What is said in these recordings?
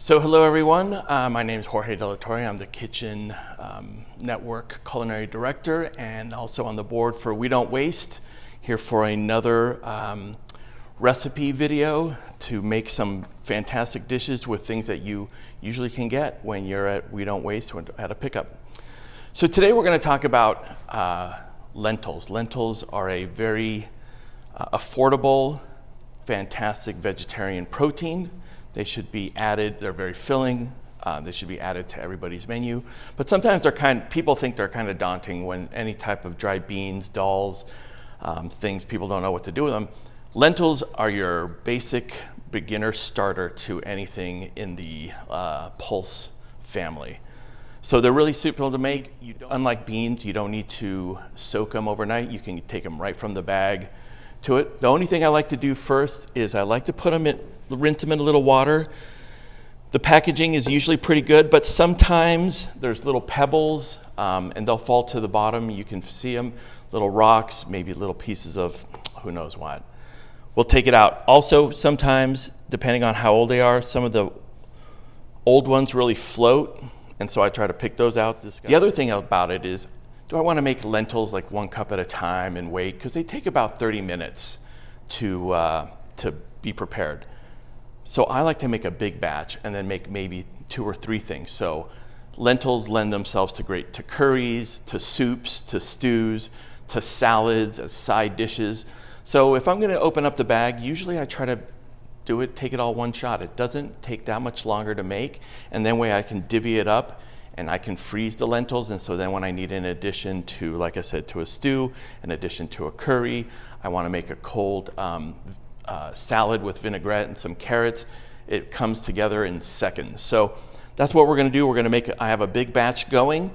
So hello everyone, my name is Jorge de la Torre. I'm the Kitchen Network Culinary Director and also on the board for We Don't Waste, here for another recipe video to make some fantastic dishes with things that you usually can get when you're at We Don't Waste at a pickup. So today we're going to talk about lentils. Lentils are a very affordable, fantastic vegetarian protein. They should be added, they're very filling, they should be added to everybody's menu. But sometimes people think they're kind of daunting when any type of dried beans, dals, things, people don't know what to do with them. Lentils are your basic beginner starter to anything in the pulse family. So they're really simple to make. Unlike beans, you don't need to soak them overnight. You can take them right from the bag to it. The only thing I like to do first is I like to put them in, rinse them in a little water. The packaging is usually pretty good, but sometimes there's little pebbles and they'll fall to the bottom. You can see them, little rocks, maybe little pieces of who knows what. We'll take it out. Also, sometimes, depending on how old they are, some of the old ones really float, and so I try to pick those out. The other thing about it is, do I want to make lentils like 1 cup at a time and wait? Because they take about 30 minutes to be prepared. So I like to make a big batch and then make maybe 2 or 3 things. So lentils lend themselves to curries, to soups, to stews, to salads, as side dishes. So if I'm going to open up the bag, usually I try to take it all one shot. It doesn't take that much longer to make, and then way I can divvy it up and I can freeze the lentils. And so then when I need an addition to, like I said, to a stew, in addition to a curry, I want to make a cold salad with vinaigrette and some carrots, it comes together in seconds. So that's what we're going to do. We're going to make I have a big batch going.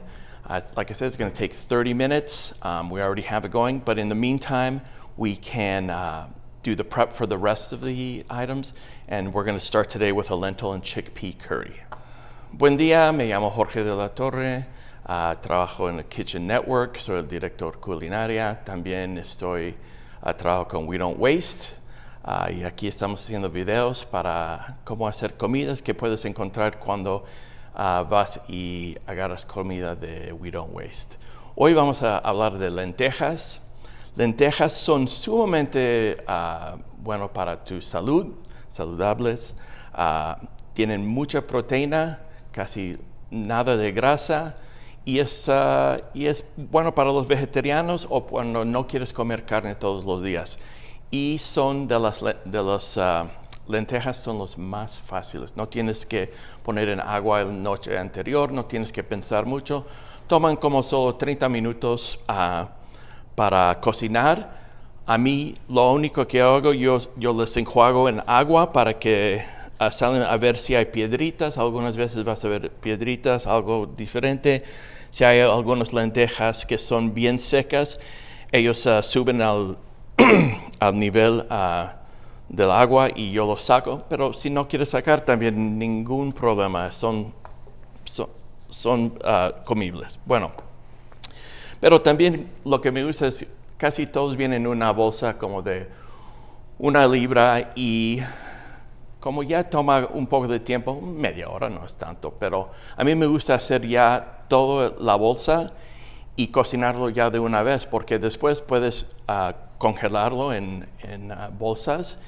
Like I said, it's going to take 30 minutes. We already have it going, but in the meantime, we can do the prep for the rest of the items, and we're going to start today with a lentil and chickpea curry. Buen día, me llamo Jorge de la Torre, trabajo en el Kitchen Network, soy el director culinaria, también trabajo con We Don't Waste. Y aquí estamos haciendo videos para cómo hacer comidas que puedes encontrar cuando vas y agarras comida de We Don't Waste. Hoy vamos a hablar de lentejas. Lentejas son sumamente buenos para tu salud, saludables. Tienen mucha proteína, casi nada de grasa. Y es bueno para los vegetarianos o cuando no quieres comer carne todos los días. Y son de las lentejas son los más fáciles. No tienes que poner en agua la noche anterior, no tienes que pensar mucho. Toman como solo 30 minutos para cocinar. A mí lo único que hago, yo les enjuago en agua para que salen a ver si hay piedritas. Algunas veces vas a ver piedritas, algo diferente. Si hay algunas lentejas que son bien secas, ellos suben al nivel del agua y yo los saco, pero si no quieres sacar también ningún problema, son comibles. Bueno, pero también lo que me gusta es casi todos vienen en una bolsa como de 1 libra y como ya toma un poco de tiempo, media hora no es tanto, pero a mí me gusta hacer ya toda la bolsa y cocinarlo ya de una vez, porque después puedes congelarlo en bolsas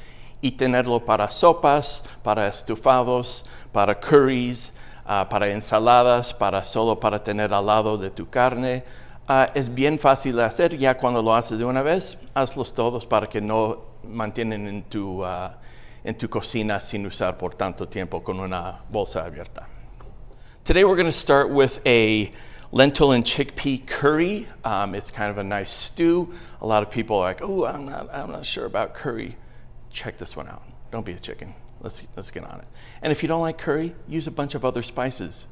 y tenerlo para sopas, para estufados, para curries, para ensaladas, solo para tener al lado de tu carne. Es bien fácil de hacer. Ya cuando lo haces de una vez, hazlos todos para que no mantienen en tu cocina sin usar por tanto tiempo con una bolsa abierta. Today we're going to start with a lentil and chickpea curry. It's kind of a nice stew. A lot of people are like, "Oh, I'm not sure about curry." Check this one out. Don't be a chicken. Let's get on it. And if you don't like curry, use a bunch of other spices.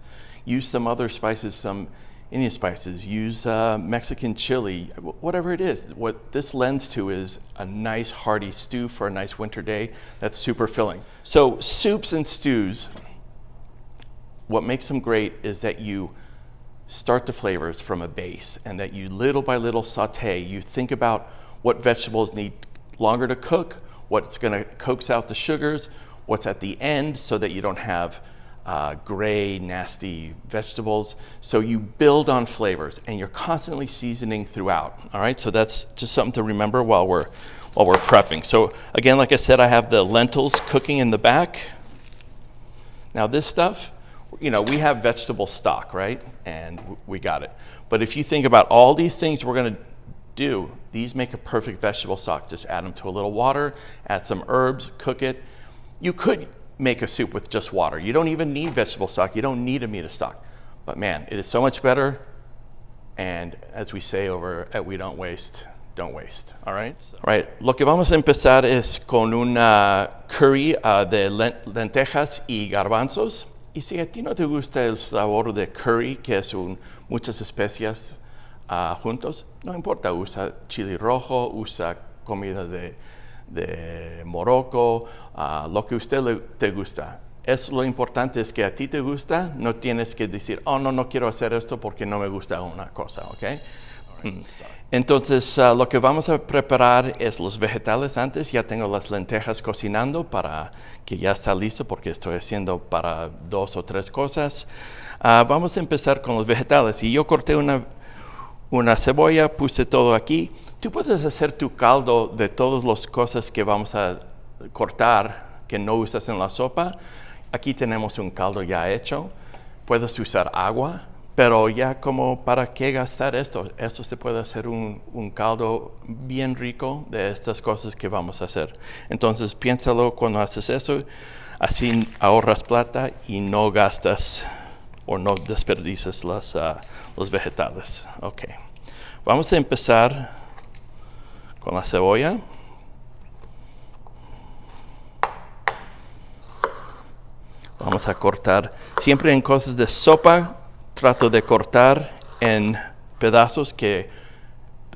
Use some other spices, some Indian spices. Use Mexican chili, whatever it is. What this lends to is a nice hearty stew for a nice winter day that's super filling. So soups and stews, what makes them great is that you start the flavors from a base and that you little by little saute. You think about what vegetables need longer to cook, what's going to coax out the sugars, what's at the end so that you don't have gray, nasty vegetables. So you build on flavors, and you're constantly seasoning throughout. All right, so that's just something to remember while we're prepping. So again, like I said, I have the lentils cooking in the back. Now this stuff, you know, we have vegetable stock, right? And we got it. But if you think about all these things we're gonna do, these make a perfect vegetable stock. Just add them to a little water, add some herbs, cook it. You could make a soup with just water. You don't even need vegetable stock. You don't need a meat stock. But man, it is so much better. And as we say over at We Don't Waste, don't waste. All right? Right. Lo que vamos a empezar es con una curry de lentejas y garbanzos. Y si a ti no te gusta el sabor de curry, que es muchas especias juntos, no importa, usa chili rojo, usa comida de Morocco, lo que usted te gusta. Lo importante es que a ti te gusta, no tienes que decir, oh, no quiero hacer esto porque no me gusta una cosa, ¿ok? Entonces, lo que vamos a preparar es los vegetales antes. Ya tengo las lentejas cocinando para que ya está listo porque estoy haciendo para 2 o 3 cosas. Vamos a empezar con los vegetales. Y yo corté una cebolla, puse todo aquí. Tú puedes hacer tu caldo de todas las cosas que vamos a cortar que no usas en la sopa. Aquí tenemos un caldo ya hecho. Puedes usar agua. Pero ya como para qué gastar esto. Esto se puede hacer un caldo bien rico de estas cosas que vamos a hacer. Entonces piénsalo cuando haces eso. Así ahorras plata y no gastas o no desperdicias los vegetales. Ok. Vamos a empezar con la cebolla. Vamos a cortar siempre en cosas de sopa. Trato de cortar en pedazos que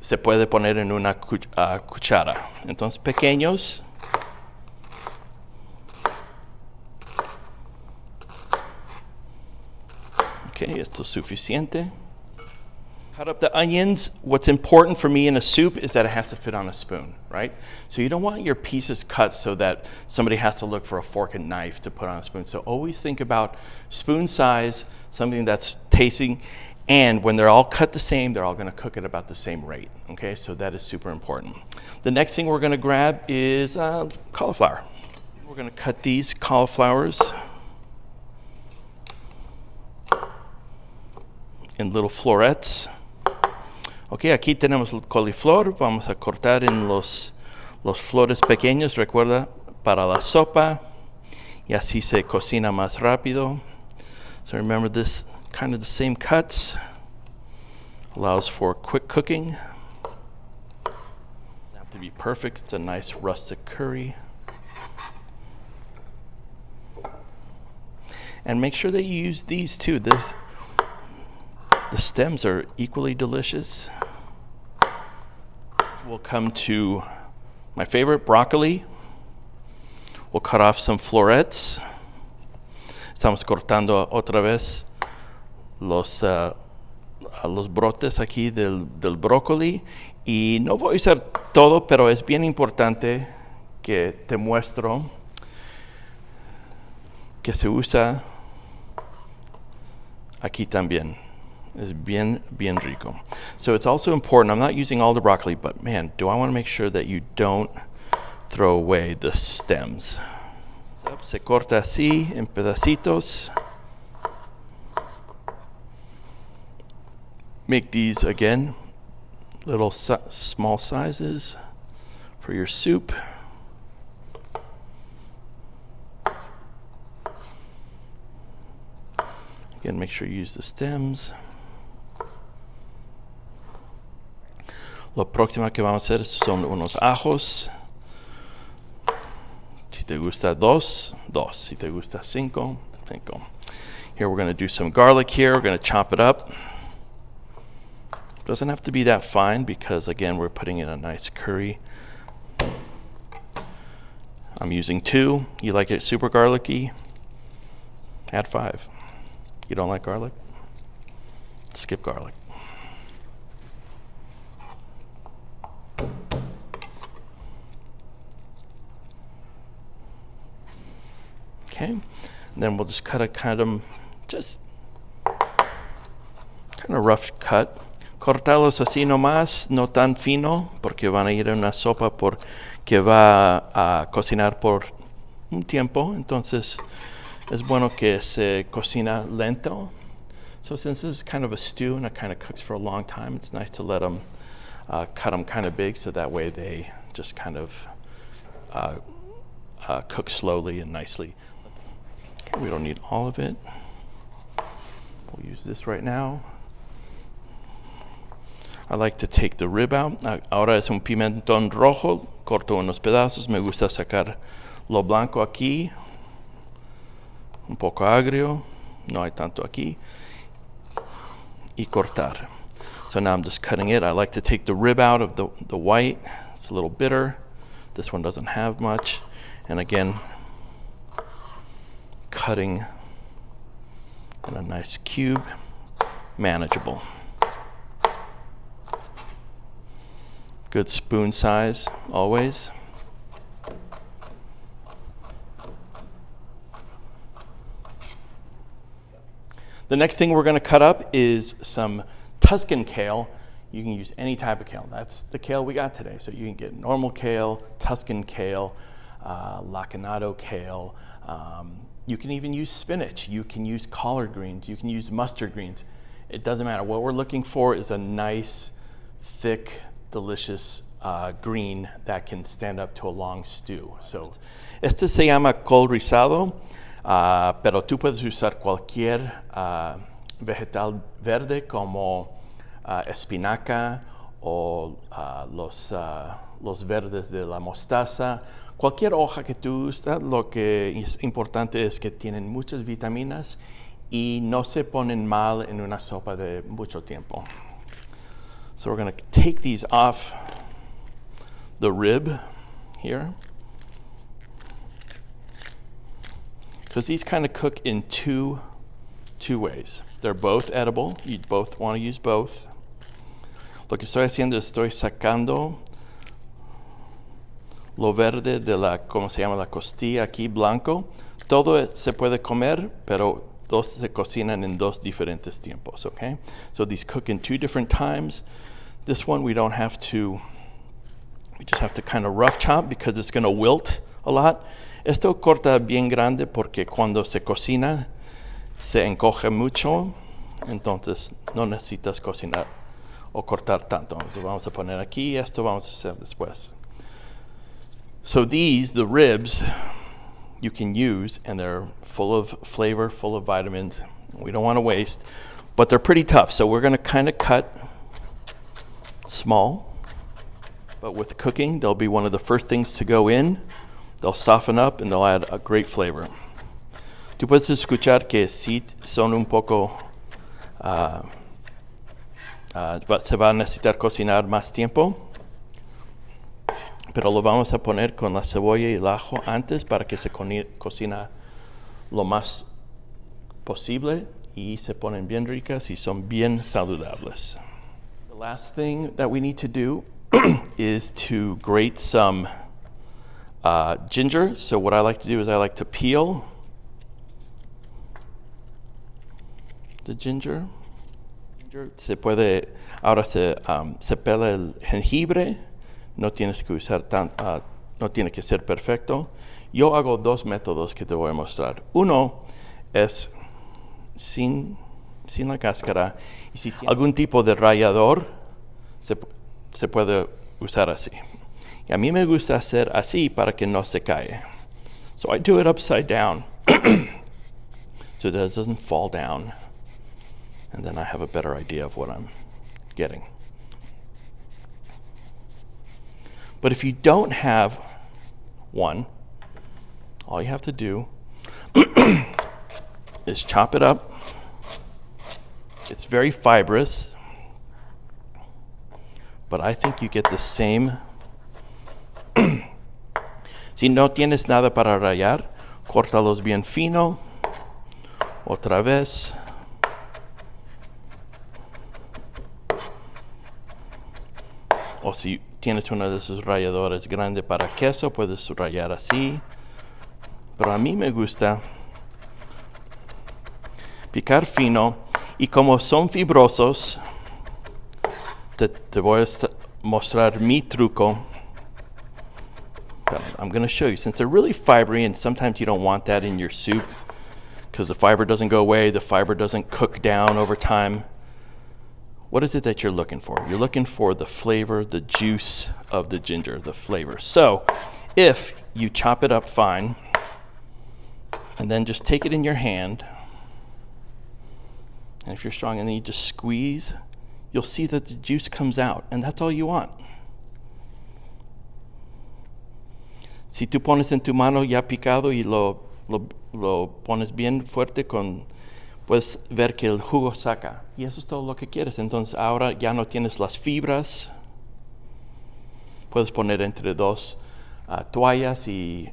se puede poner en una cuchara. Entonces, pequeños. Okay, esto es suficiente. Cut up the onions. What's important for me in a soup is that it has to fit on a spoon, right? So you don't want your pieces cut so that somebody has to look for a fork and knife to put on a spoon. So always think about spoon size, something that's tasting, and when they're all cut the same, they're all going to cook at about the same rate, okay? So that is super important. The next thing we're going to grab is cauliflower. We're going to cut these cauliflowers in little florets. Ok, aquí tenemos el coliflor. Vamos a cortar en los flores pequeños, recuerda, para la sopa. Y así se cocina más rápido. So remember this, kind of the same cuts. Allows for quick cooking. Doesn't have to be perfect. It's a nice rustic curry. And make sure that you use these too. The stems are equally delicious. We'll come to my favorite, broccoli. We'll cut off some florets. Estamos cortando otra vez los brotes aquí del brócoli. Y no voy a usar todo, pero es bien importante que te muestro que se usa aquí también. Is bien rico. So it's also important, I'm not using all the broccoli, but man, do I want to make sure that you don't throw away the stems. Se corta así en pedacitos. Make these, again, little small sizes for your soup. Again, make sure you use the stems. Lo próximo que vamos a hacer son unos ajos. Si te gusta 2. Si te gusta 5. Here we're going to do some garlic here. We're going to chop it up. Doesn't have to be that fine because, again, we're putting in a nice curry. I'm using 2. You like it super garlicky? Add 5. You don't like garlic? Skip garlic. Okay, Then we'll just cut a kind of rough cut. Cortarlos así nomás, no tan fino, porque van a ir en una sopa que va a cocinar por un tiempo. Entonces es bueno que se cocina lento. So since this is kind of a stew and it kind of cooks for a long time, it's nice to let them cut them kind of big, so that way they just kind of cook slowly and nicely. Okay, we don't need all of it. We'll use this right now. I like to take the rib out. Ahora es un pimentón rojo, corto unos pedazos. Me gusta sacar lo blanco aquí. Un poco agrio, no hay tanto aquí. Y cortar. So now I'm just cutting it. I like to take the rib out of the white. It's a little bitter. This one doesn't have much. And again, cutting in a nice cube, manageable. Good spoon size, always. The next thing we're going to cut up is some Tuscan kale. You can use any type of kale. That's the kale we got today. So you can get normal kale, Tuscan kale, lacinato kale. You can even use spinach. You can use collard greens. You can use mustard greens. It doesn't matter. What we're looking for is a nice, thick, delicious green that can stand up to a long stew. So, este se llama col rizado, pero tú puedes usar cualquier vegetal verde como espinaca o los verdes de la mostaza. Cualquier hoja que tú usas, lo que es importante es que tienen muchas vitaminas y no se ponen mal en una sopa de mucho tiempo. So we're going to take these off the rib here, because these kind of cook in two ways. They're both edible. You both want to use both. Lo que estoy haciendo es estoy sacando lo verde de la, ¿cómo se llama? La costilla aquí, blanco. Todo se puede comer, pero dos se cocinan en dos diferentes tiempos, okay? So these cook in two different times. This one we don't have to, we just have to kind of rough chop because it's going to wilt a lot. Esto corta bien grande porque cuando se cocina se encoge mucho, entonces no necesitas cocinar o cortar tanto. Entonces vamos a poner aquí, esto vamos a hacer después. So these, the ribs, you can use, and they're full of flavor, full of vitamins. We don't want to waste, but they're pretty tough. So we're going to kind of cut small, but with cooking, they'll be one of the first things to go in. They'll soften up and they'll add a great flavor. Tú puedes escuchar que sí son un poco, se va a necesitar cocinar más tiempo, pero lo vamos a poner con la cebolla y el ajo antes para que se cocina lo más posible y se ponen bien ricas y son bien saludables. The last thing that we need to do is to grate some ginger. So what I like to do is I like to peel the ginger. Se puede, ahora se pela el jengibre. No tienes que usar no tiene que ser perfecto. Yo hago dos métodos que te voy a mostrar. Uno es sin la cáscara. Y si tiene algún tipo de rallador, se puede usar así. Y a mí me gusta hacer así para que no se cae. So I do it upside down so that it doesn't fall down. And then I have a better idea of what I'm getting. But if you don't have one, all you have to do is chop it up. It's very fibrous, but I think you get the same. Si no tienes nada para rallar, córtalos bien fino. Otra vez. O si tienes uno de esos ralladores grande para queso, puedes rallar así. Pero a mí me gusta picar fino, y como son fibrosos, te voy a mostrar mi truco. I'm going to show you, since they're really fibery, and sometimes you don't want that in your soup because the fiber doesn't go away, the fiber doesn't cook down over time. What is it that you're looking for? You're looking for the flavor, the juice of the ginger, the flavor. So if you chop it up fine, and then just take it in your hand, and if you're strong, and then you just squeeze, you'll see that the juice comes out, and that's all you want. Si tú pones en tu mano ya picado y lo pones bien fuerte, puedes ver que el jugo saca. Y eso es todo lo que quieres. Entonces ahora ya no tienes las fibras. Puedes poner entre dos toallas y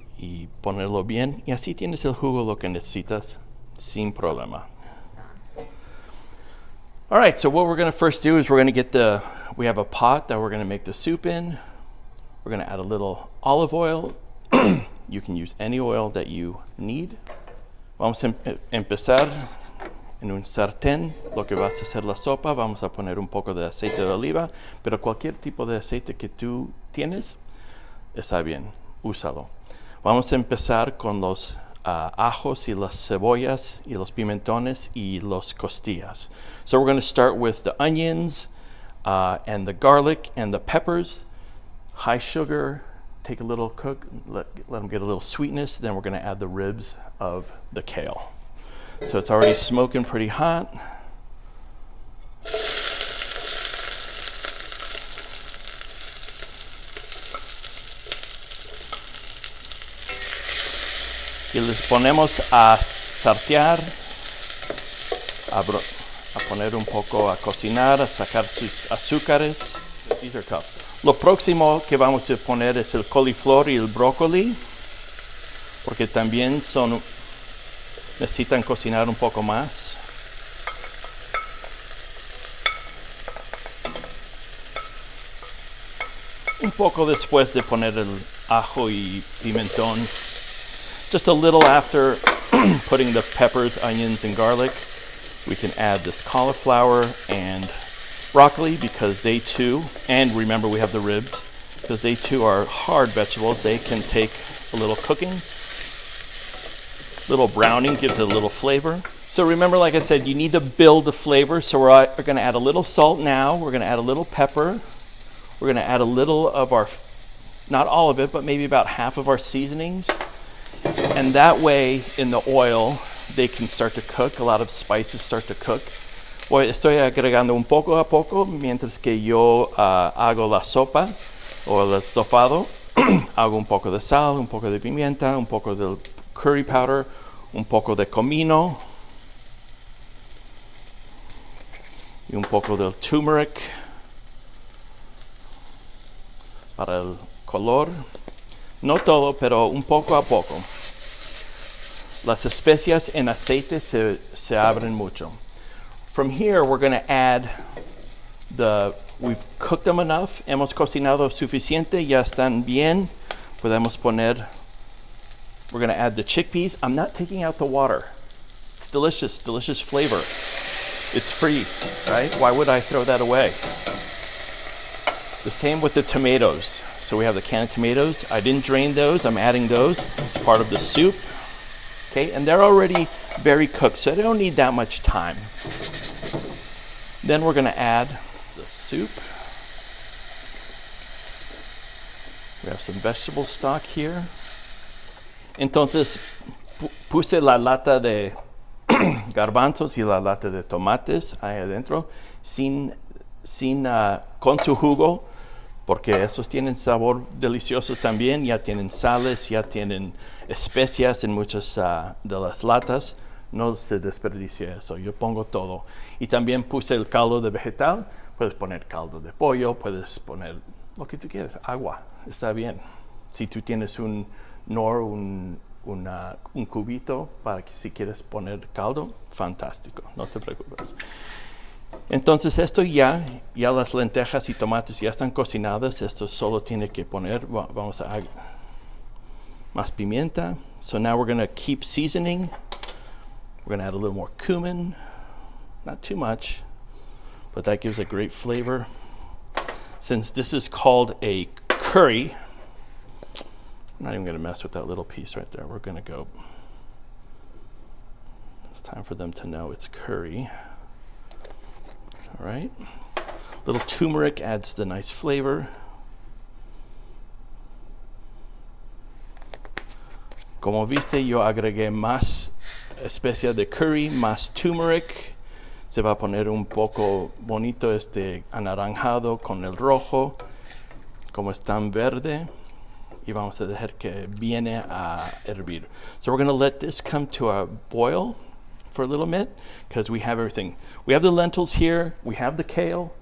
ponerlo bien. Y así tienes el jugo lo que necesitas sin problema. All right, so what we're going to first do is we're going to get we have a pot that we're going to make the soup in. We're going to add a little olive oil. You can use any oil that you need. Vamos a empezar en un sartén. Lo que vas a hacer la sopa, vamos a poner un poco de aceite de oliva, pero cualquier tipo de aceite que tú tienes está bien, úsalo. Vamos a empezar con los ajos y las cebollas y los pimentones y los costillas. So we're going to start with the onions and the garlic and the peppers. High sugar, take a little cook, let them get a little sweetness. Then we're going to add the ribs of the kale. So it's already smoking pretty hot. Y les ponemos a saltear, a poner un poco a cocinar, a sacar sus azúcares. These are cups. Lo próximo que vamos a poner es el coliflor y el brócoli, porque también necesitan cocinar un poco más. Un poco después de poner el ajo y pimentón, just a little after putting the peppers, onions, and garlic, we can add this cauliflower and broccoli, because they too, and remember we have the ribs, because they too are hard vegetables. They can take a little cooking. Little browning gives it a little flavor. So remember, like I said, you need to build the flavor. So we're going to add a little salt now. We're going to add a little pepper. We're going to add a little of our, not all of it, but maybe about half of our seasonings. And that way, in the oil, they can start to cook. A lot of spices start to cook. Estoy agregando un poco a poco mientras que yo hago la sopa o el estofado. Hago un poco de sal, un poco de pimienta, un poco de curry powder, un poco de comino y un poco del turmeric para el color. No todo, pero un poco a poco. Las especias en aceite se abren mucho. From here, we're going to add we've cooked them enough, hemos cocinado suficiente, ya están bien. Podemos poner, we're going to add the chickpeas. I'm not taking out the water. It's delicious, delicious flavor. It's free, right? Why would I throw that away? The same with the tomatoes. So we have the canned tomatoes. I didn't drain those, I'm adding those. It's part of the soup. Okay, and they're already very cooked, so they don't need that much time. Then we're going to add the soup. We have some vegetable stock here. Entonces puse la lata de garbanzos y la lata de tomates ahí adentro con su jugo, porque esos tienen sabor delicioso también. Ya tienen sales, ya tienen especias en muchas de las latas. No se desperdicia eso, yo pongo todo. Y también puse el caldo de vegetal. Puedes poner caldo de pollo, puedes poner lo que tú quieras, agua, está bien. Si tú tienes un cubito para que si quieres poner caldo, fantástico, no te preocupes. Entonces esto ya las lentejas y tomates ya están cocinadas. Esto solo tiene que poner, vamos a más pimienta. So now we're going to keep seasoning. We're gonna add a little more cumin, not too much, but that gives a great flavor. Since this is called a curry, I'm not even gonna mess with that little piece right there. We're gonna go, it's time for them to know it's curry. All right, little turmeric adds the nice flavor. Como viste, yo agregué más especias de curry, más turmeric. Se va a poner un poco bonito este anaranjado con el rojo, como es tan verde. Y vamos a dejar que viene a hervir. So we're going to let this come to a boil for a little bit because we have everything. We have the lentils here, we have the kale,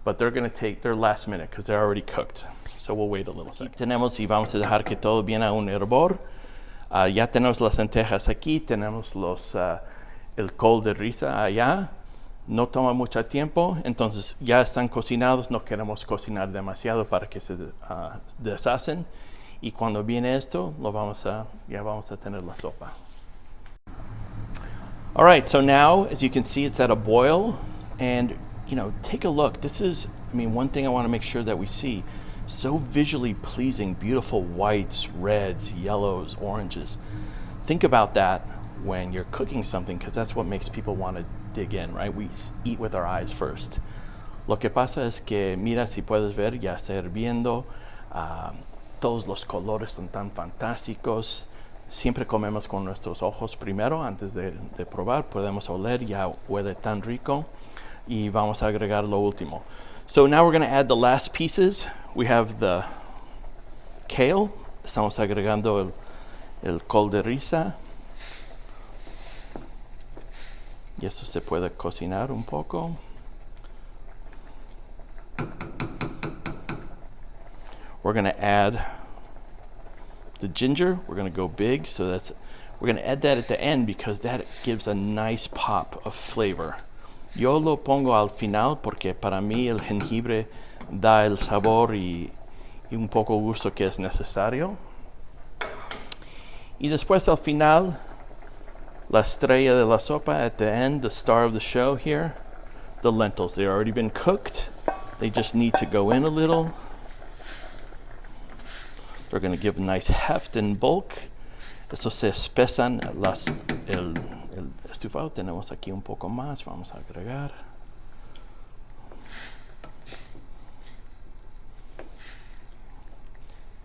but they're going to take their last minute because they're already cooked. So we'll wait a little second. Tenemos y vamos a dejar que todo viene a un hervor. Ya tenemos las lentejas aquí, tenemos el col de risa allá. No toma mucho tiempo, entonces ya están cocinados. No queremos cocinar demasiado para que se deshacen. Y cuando viene esto, ya vamos a tener la sopa. All right, so now, as you can see, it's at a boil. And, take a look. This is, one thing I want to make sure that we see. So visually pleasing, beautiful whites, reds, yellows, oranges. Think about that when you're cooking something, because that's what makes people want to dig in, right? We eat with our eyes first. Lo que pasa es que, mira, si puedes ver, ya está hirviendo. Todos los colores son tan fantásticos. Siempre comemos con nuestros ojos primero antes de probar. Podemos oler, ya huele tan rico. Y vamos a agregar lo último. So now we're going to add the last pieces. We have the kale. Estamos agregando el col de risa. Y esto se puede cocinar un poco. We're going to add the ginger. We're going to go big, so we're going to add that at the end because that gives a nice pop of flavor. Yo lo pongo al final porque para mí el jengibre da el sabor y un poco gusto que es necesario. Y después al final, la estrella de la sopa at the end, the star of the show here, the lentils. They've already been cooked. They just need to go in a little. They're going to give a nice heft and bulk. Eso se espesan el estufado. Tenemos aquí un poco más. Vamos a agregar.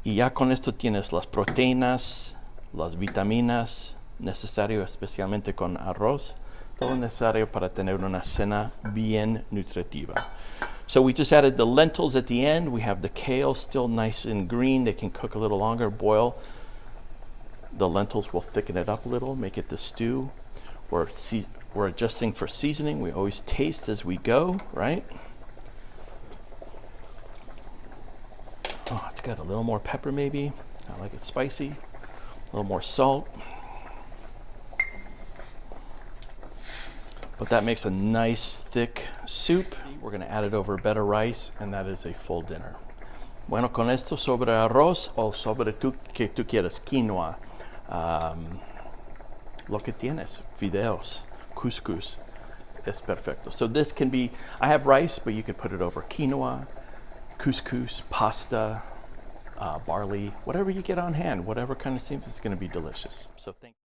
Y ya con esto tienes las proteínas, las vitaminas necesario especialmente con arroz. Todo necesario para tener una cena bien nutritiva. So we just added the lentils at the end. We have the kale still nice and green. They can cook a little longer, boil. The lentils will thicken it up a little, make it the stew. We're adjusting for seasoning. We always taste as we go, right? Oh, it's got a little more pepper maybe. I like it spicy. A little more salt. But that makes a nice thick soup. We're going to add it over better rice, and that is a full dinner. Bueno, con esto sobre arroz o sobre que tú quieras, quinoa, lo que tienes, fideos, couscous, es perfecto. So this can be, I have rice, but you could put it over quinoa, couscous, pasta, barley, whatever you get on hand, whatever kind of soup is going to be delicious. So thank you.